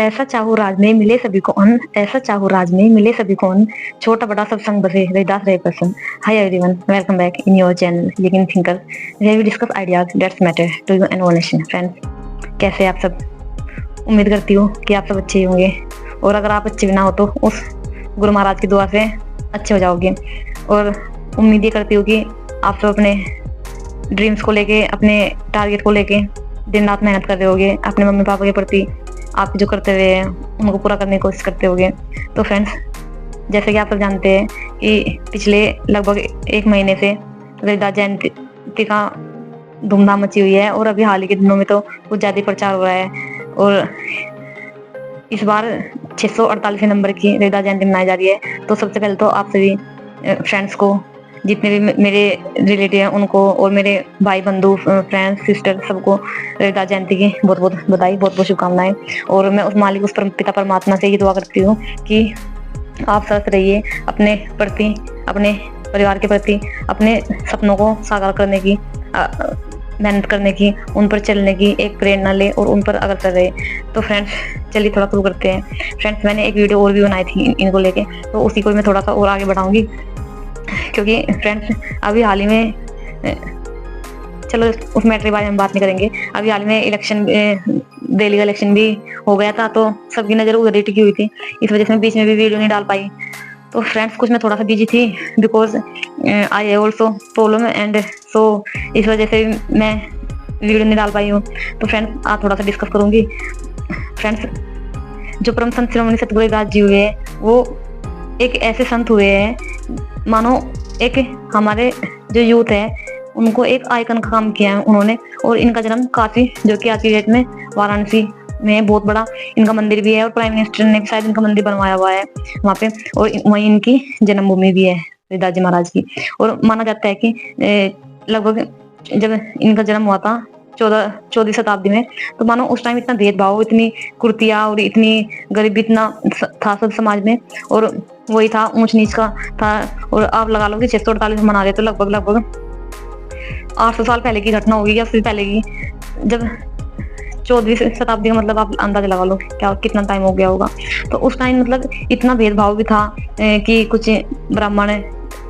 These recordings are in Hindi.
ऐसा चाहूँ राज में मिले सभी को अन, ऐसा चाहूँ राज में मिले सभी को अन, छोटा बड़ा सब संग बसे रविदास रहे प्रसन्न। Hi everyone, welcome back in your channel लेकिन thinker, where we discuss ideas that's matter to you and one nation. Friends, कैसे आप सब? उम्मीद करती हूँ कि आप सब अच्छे ही होंगे, और अगर आप अच्छे भी ना हो तो उस गुरु महाराज की दुआ से अच्छे हो जाओगे। और उम्मीद ये करती हूँ कि आप सब अपने ड्रीम्स को लेके, अपने टारगेट को लेके दिन रात मेहनत कर रहे होगे, अपने मम्मी पापा के प्रति आप जो करते हुए हैं उनको पूरा करने की कोशिश करते होगे। तो फ्रेंड्स, जैसे कि आप सब जानते हैं कि पिछले लगभग 1 महीने से रविदास जयंती का धूमधाम मची हुई है, और अभी हाल ही के दिनों में तो कुछ ज्यादा प्रचार हो रहा है। और इस बार 648 नंबर की रविदास जयंती मनाई जा रही है। तो सबसे पहले तो आप सभी फ्रेंड्स को, जितने भी मेरे रिलेटिव हैं उनको, और मेरे भाई बंधु, फ्रेंड्स, सिस्टर, सबको रविदास जयंती की बहुत बहुत बधाई, बहुत बहुत शुभकामनाएं। और मैं उस मालिक, उस पिता परमात्मा से ये दुआ करती हूँ कि आप स्वस्थ रहिए, अपने प्रति, अपने परिवार के प्रति, अपने सपनों को साकार करने की, मेहनत करने की, उन पर चलने की एक प्रेरणा ले और उन पर अग्रसर रहे। तो फ्रेंड्स, चलिए थोड़ा शुरू करते हैं। फ्रेंड्स, मैंने एक वीडियो और भी बनाई थी इनको लेके, तो उसी को मैं थोड़ा सा और आगे बढ़ाऊंगी, क्योंकि फ्रेंड्स अभी हाल ही में, चलो उस मैटर के बारे में बात नहीं करेंगे। अभी हाल में इलेक्शन, दिल्ली का इलेक्शन भी हो गया था, तो सबकी नज़र उधर ही टिकी हुई थी। इस वजह से मैं बीच में भी वीडियो नहीं डाल पाई। तो फ्रेंड्स, कुछ मैं थोड़ा सा बिजी थी, because I have also problem, and so इस वजह से मैं वीडियो नहीं डाल पाई हूँ। तो फ्रेंड्स, आज थोड़ा सा डिस्कस करूँगी। फ्रेंड्स, जो परम संत शिरोमणि सतगुरु रविदास जी हुए, वो एक ऐसे संत हुए हैं, मानो एक हमारे जो यूथ है उनको एक आइकन का काम किया है उन्होंने। और इनका जन्म काशी, जो कि आज की डेट में वाराणसी में बहुत बड़ा इनका मंदिर भी है, और प्राइम मिनिस्टर ने भी शायद इनका मंदिर बनवाया हुआ है वहाँ पे, और वहीं इनकी जन्मभूमि भी है रविदास जी महाराज की। और माना जाता है कि लगभग जब इनका जन्म हुआ था 14वीं शताब्दी में, तो मानो उस टाइम इतना भेदभाव, इतनी कुर्तियाँ और इतनी गरीबी इतना था सब समाज में, और वही था, ऊंच नीच का था। और आप लगा लो कि 648 मना रहे, तो लगभग 800 साल पहले की घटना होगी, या फिर पहले की, जब 14वीं शताब्दी का मतलब आप अंदाजा लगा लो क्या कितना टाइम हो गया होगा। तो उस टाइम मतलब इतना भेदभाव भी था कि कुछ ब्राह्मण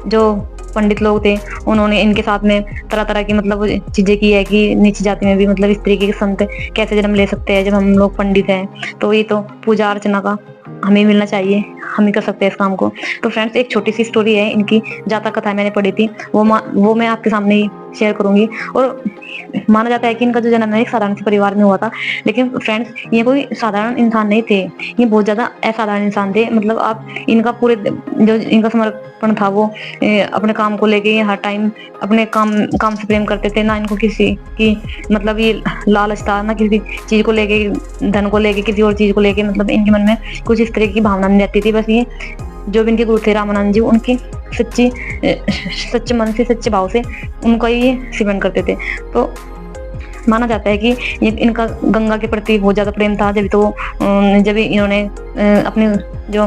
जो पंडित लोग थे, उन्होंने इनके साथ में तरह तरह की मतलब चीजें की है कि नीची जाति में भी मतलब इस तरीके के संत कैसे जन्म ले सकते हैं जब हम लोग पंडित हैं। तो ये तो पूजा अर्चना का हमें मिलना चाहिए, हम ही कर सकते हैं इस काम को। तो फ्रेंड्स, एक छोटी सी स्टोरी है इनकी, जातक कथा मैंने पढ़ी थी, वो मैं आपके सामने ही शेयर करूंगी। और माना जाता है कि इनका जो जन्म है एक साधारण से परिवार में हुआ था, लेकिन फ्रेंड्स, ये कोई साधारण इंसान नहीं थे, ये बहुत ज्यादा असाधारण इंसान थे। मतलब आप इनका पूरे जो इनका समर्पण था, वो अपने काम को लेके हर टाइम अपने काम से प्रेम करते थे। ना इनको किसी की मतलब ये लालच था, ना किसी चीज को लेके, धन को लेके, किसी और चीज को लेके, मतलब इनके मन में कुछ इस तरह की भावना नहीं रहती थी। बस ये जो भी इनके गुरु थे रामानंद जी, उनकी सच्चे मन से, सच्चे भाव से उनको ये सेवन करते थे। तो माना जाता है कि ये इनका गंगा के प्रति बहुत ज्यादा प्रेम था। जब इन्होंने अपने जो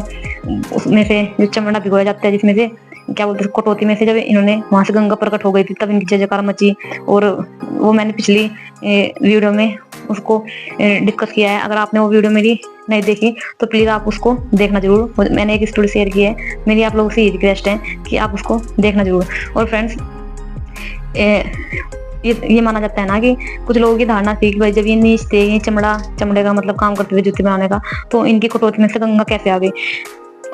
उसमें से जो चमड़ा भिगोया जाता है, जिसमें से क्या बोलते हैं, कटौती में से, जब इन्होंने वहां से गंगा प्रकट हो गई थी, तब इनकी जय जयकार मची। और वो मैंने पिछली वीडियो में उसको डिस्कस किया है। अगर आपने वो वीडियो मेरी नहीं देखी तो प्लीज आप उसको देखना जरूर। मैंने एक स्टोरी शेयर की है, मेरी आप लोगों से ये रिक्वेस्ट है कि आप उसको देखना जरूर। और फ्रेंड्स, ये माना जाता है ना कि कुछ लोगों की धारणा थी कि भाई जब ये नीच थे, ये चमड़े का मतलब काम करते थे, जूते बनाने का, तो इनकी कटौती में से गंगा कैसे आ गई।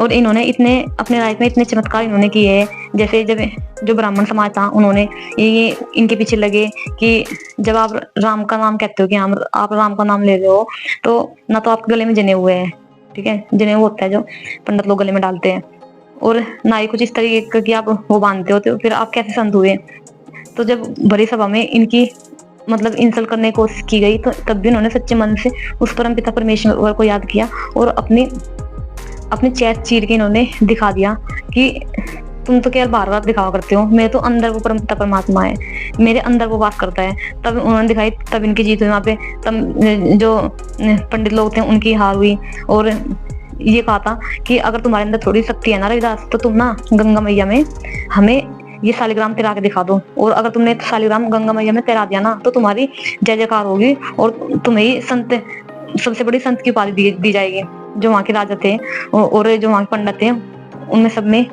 और इन्होंने इतने अपने लाइफ में इतने चमत्कार इन्होंने किए हैं। जैसे जब जो ब्राह्मण समाज था, उन्होंने ये इनके पीछे लगे कि जब आप राम का नाम कहते हो कि आप राम का नाम ले रहे हो, तो ना तो आपके गले में जने हुए हैं, ठीक है, जने होता है जो पंडित लोग गले में डालते हैं, और ना ही कुछ इस तरीके की आप वो बांधते हो, तो फिर आप कैसे संत हुए। तो जब बड़ी सभा में इनकी मतलब इंसल्ट करने की कोशिश की गई, तो तब भी उन्होंने सच्चे मन से उस परम पिता परमेश्वर को याद किया, और अपने चेस्ट चीर के इन्होंने दिखा दिया कि तुम तो केवल बार बार दिखावा करते हो, मेरे तो अंदर वो परम पिता परमात्मा है, मेरे अंदर वो वास करता है। तब उन्होंने दिखाई, तब इनकी जीत हुई वहाँ पे। तब जो पंडित लोग थे उनकी हार हुई, और ये कहा था कि अगर तुम्हारे अंदर थोड़ी शक्ति है ना रविदास, तो तुम ना गंगा मैया में हमें ये शालिग्राम तैरा के दिखा दो, और अगर तुमने शालिग्राम गंगा मैया में तैरा दिया ना, तो तुम्हारी जय जयकार होगी, और तुम्हें संत सबसे बड़ी संत की उपाधि दी जाएगी। जो वहाँ के राजा थे और जो वहाँ के पंडित थे, उनमें सब में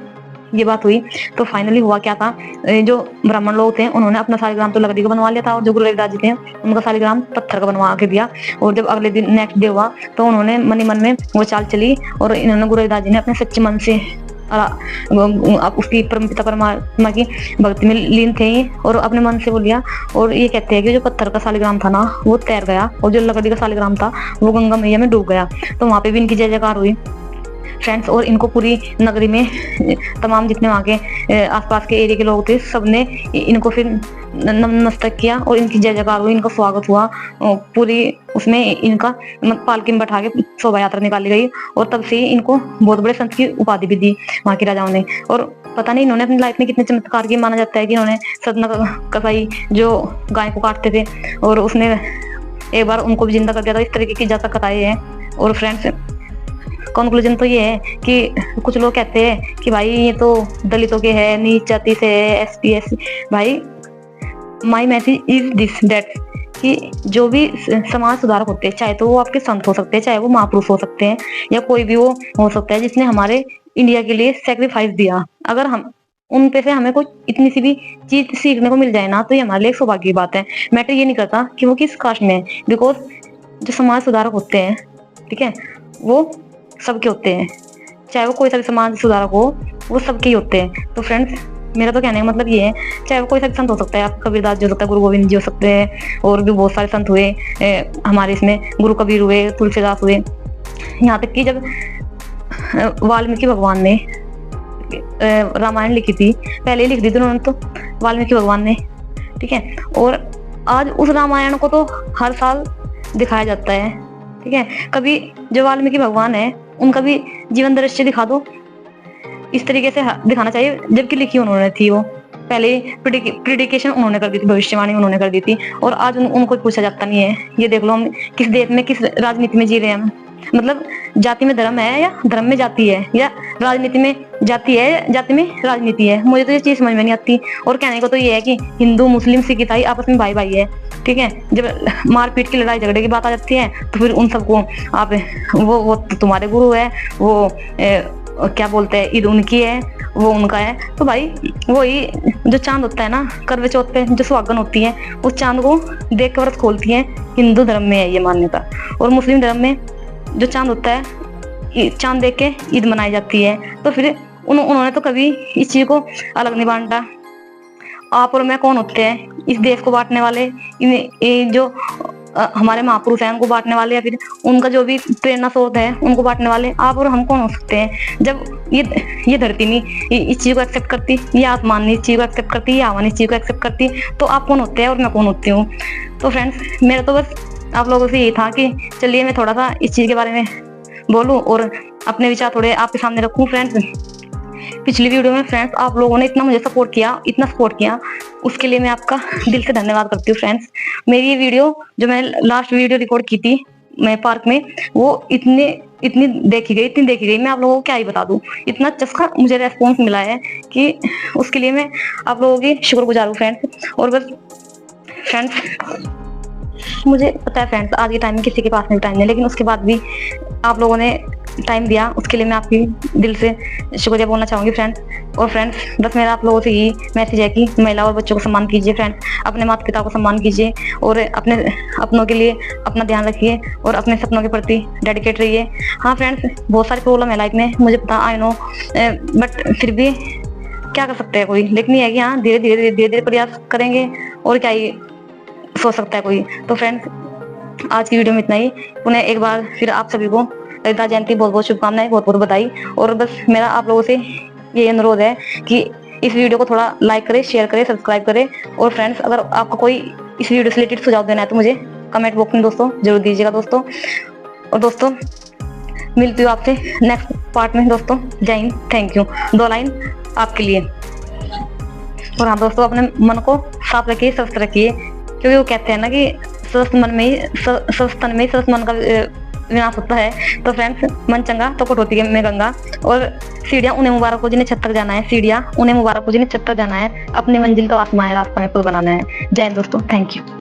ये बात हुई। तो फाइनली हुआ क्या था, जो ब्राह्मण लोग थे उन्होंने अपना शालिग्राम तो लकड़ी का बनवा लिया था, और जो गुरु रविदास जी थे उनका शालिग्राम पत्थर का बनवा के दिया। और जब अगले दिन नेक्स्ट डे हुआ तो उन्होंने मन ही मन में वो चाल चली, और इन्होंने गुरु रविदास जी ने अपने सच्चे मन से उसकी परमपिता परमात्मा की भक्ति में लीन थे और अपने मन से बोलिया। और ये कहते हैं कि जो पत्थर का शालिग्राम था ना वो तैर गया, और जो लकड़ी का शालिग्राम था वो गंगा मैया में डूब गया। तो वहां पे भी इनकी जय जयकार हुई फ्रेंड्स। और इनको पूरी नगरी में तमाम जितने वहाँ के आसपास के एरिया के लोग थे सबने इनको फिर नमस्कार किया और इनकी जय जयकार हुई, इनका स्वागत हुआ पूरी उसमें। इनका पालकी में बैठा के शोभा यात्रा निकाली गई, और तब से इनको बहुत बड़े संत की उपाधि भी दी वहाँ के राजाओं ने। और पता नहीं इन्होंने अपनी लाइफ में कितने चमत्कार किए। माना जाता है कि इन्होंने सतना कसाई जो गाय को काटते थे और उसने एक बार उनको भी जिंदा कर दिया था। इस तरीके की ज्यादा कथाएं हैं। और फ्रेंड्स कंक्लूजन तो ये है कि कुछ लोग कहते हैं कि भाई ये तो दलितों के है, नीच जाति से है, एसटी एससी। भाई my message is this that कि जो भी समाज सुधारक होते हैं, चाहे तो वो आपके संत हो सकते हैं, चाहे वो महापुरुष हो सकते हैं, या कोई भी वो हो सकता है जिसने हमारे इंडिया के लिए सेक्रीफाइस दिया, अगर हम उन पे से हमें कोई इतनी सी भी चीज सीखने को मिल जाए ना तो ये हमारे लिए सौभाग्य की बात है। मैटर ये नहीं करता कि वो किस कास्ट में है, बिकॉज जो समाज सुधारक होते हैं, ठीक है, वो सबके होते हैं, चाहे वो कोई सा भी समाज सुधारक हो, वो सबके ही होते हैं। तो फ्रेंड्स मेरा तो कहने का मतलब ये है, चाहे वो कोई सा भी संत हो सकता है, आप कबीरदास जी हो सकता है, गुरु गोविंद जी हो सकते हैं, और भी बहुत सारे संत हुए हमारे इसमें, गुरु कबीर हुए, तुलसीदास हुए। यहाँ तक कि जब वाल्मीकि भगवान ने रामायण लिखी थी, पहले ही लिख दी थी उन्होंने तो वाल्मीकि भगवान ने, ठीक है। और आज उस रामायण को तो हर साल दिखाया जाता है, ठीक है। कभी जो वाल्मीकि भगवान है उनका भी जीवन दृश्य दिखा दो, इस तरीके से दिखाना चाहिए, जबकि लिखी उन्होंने थी वो पहले प्रिडिकेशन उन्होंने कर दी थी, भविष्यवाणी उन्होंने कर दी थी, और आज उनको पूछा जाता नहीं है। ये देख लो हम किस देश में, किस राजनीति में जी रहे हैं। मतलब जाति में धर्म है या धर्म में जाति है, या राजनीति में जाति है या जाति में राजनीति है। मुझे तो ये चीज समझ में नहीं आती। और कहने को तो ये है कि हिंदू मुस्लिम सिख ईसाई आपस में भाई भाई है, ठीक है। जब मारपीट की लड़ाई झगड़े की बात आ जाती है तो फिर उन सबको आप वो तुम्हारे गुरु है, वो क्या बोलते हैं, ईद उनकी है, वो उनका है। तो भाई वही जो चांद होता है ना करवे चौथ पे, जो सुहागन होती है उस चांद को देख के व्रत खोलती है, हिंदू धर्म में है ये मान्यता। और मुस्लिम धर्म में जो चांद होता है, चांद देख के ईद मनाई जाती है। तो फिर उन्होंने तो कभी इस चीज को अलग नहीं बांटा। आप और मैं कौन होते हैं इस देश को बांटने वाले, जो हमारे महापुरुष हैं उनको बांटने वाले, या फिर उनका जो भी प्रेरणा स्रोत है उनको बांटने वाले आप और हम कौन हो सकते हैं। जब ये धरती नहीं इस चीज को एक्सेप्ट करती, ये आसमान नहीं इस चीज को एक्सेप्ट करती, ये हवा नहीं इस चीज को एक्सेप्ट करती, तो आप कौन होते हैं और मैं कौन होती हूँ। तो फ्रेंड्स मेरा तो बस आप लोगों से यही था कि चलिए मैं थोड़ा सा इस चीज के बारे में बोलूं और अपने विचार थोड़े आपके सामने रखूं। फ्रेंड्स पिछली वीडियो में फ्रेंड्स आप लोगों ने इतना मुझे सपोर्ट किया, इतना सपोर्ट किया, उसके लिए मैं आपका दिल से धन्यवाद करती हूँ। फ्रेंड्स मेरी ये वीडियो जो मैंने लास्ट वीडियो रिकॉर्ड की थी मैं पार्क में, वो इतनी देखी गई, मैं आप लोगों को क्या ही बता दूं। इतना चस्का मुझे रेस्पॉन्स मिला है कि उसके लिए मैं आप लोगों की शुक्रगुजार हूँ फ्रेंड्स। और बस फ्रेंड्स मुझे पता है फ्रेंड्स आज के टाइम में किसी के पास में टाइम नहीं, लेकिन उसके बाद भी आप लोगों ने टाइम दिया, उसके लिए मैं आपकी दिल से शुक्रिया बोलना चाहूंगी फ्रेंड्स। और फ्रेंड्स बस मेरा आप लोगों से यही मैसेज है कि महिला और बच्चों को सम्मान कीजिए फ्रेंड्स, अपने माता पिता को सम्मान कीजिए, और अपने अपनों के लिए अपना ध्यान रखिए, और अपने सपनों के प्रति डेडिकेट रहिए। हाँ फ्रेंड्स बहुत सारी प्रॉब्लम है लाइफ में, मुझे पता, आई नो, बट फिर भी क्या कर सकते हैं कोई। लेकिन ये है कि हाँ धीरे धीरे प्रयास करेंगे और क्या ही सोच सकता है कोई। तो फ्रेंड्स आज की वीडियो में इतना ही। पुनः एक बार फिर आप सभी को ललिता जयंती बहुत बहुत शुभकामनाएं, बहुत बहुत बधाई। और बस मेरा आप लोगों से ये अनुरोध है कि इस वीडियो को थोड़ा लाइक करें, शेयर करें, सब्सक्राइब करें। और फ्रेंड्स अगर आपको कोई इस वीडियो से रिलेटेड सुझाव देना है तो मुझे कमेंट बॉक्स में दोस्तों जरूर दीजिएगा दोस्तों। और दोस्तों मिलती हूँ आपसे नेक्स्ट पार्ट में दोस्तों। जय हिंद, थैंक यू। 2 लाइन आपके लिए। और हाँ दोस्तों अपने मन को साफ रखिए, स्वस्थ रखिए, क्योंकि वो कहते हैं ना कि स्वस्थ मन में ही स्वस्थ तन में ही स्वस्थ मन का विनाश होता है। तो फ्रेंड्स मन चंगा तो कटौती में गंगा। और सीढ़ियां उन्हें मुबारक हो जिन्हें छत तक जाना है, सीढ़ियां उन्हें मुबारक हो जिन्हें छत तक जाना है, अपनी मंजिल तो आसमान है, रास्ता में पुल बनाना है। जय हिंद दोस्तों, थैंक यू।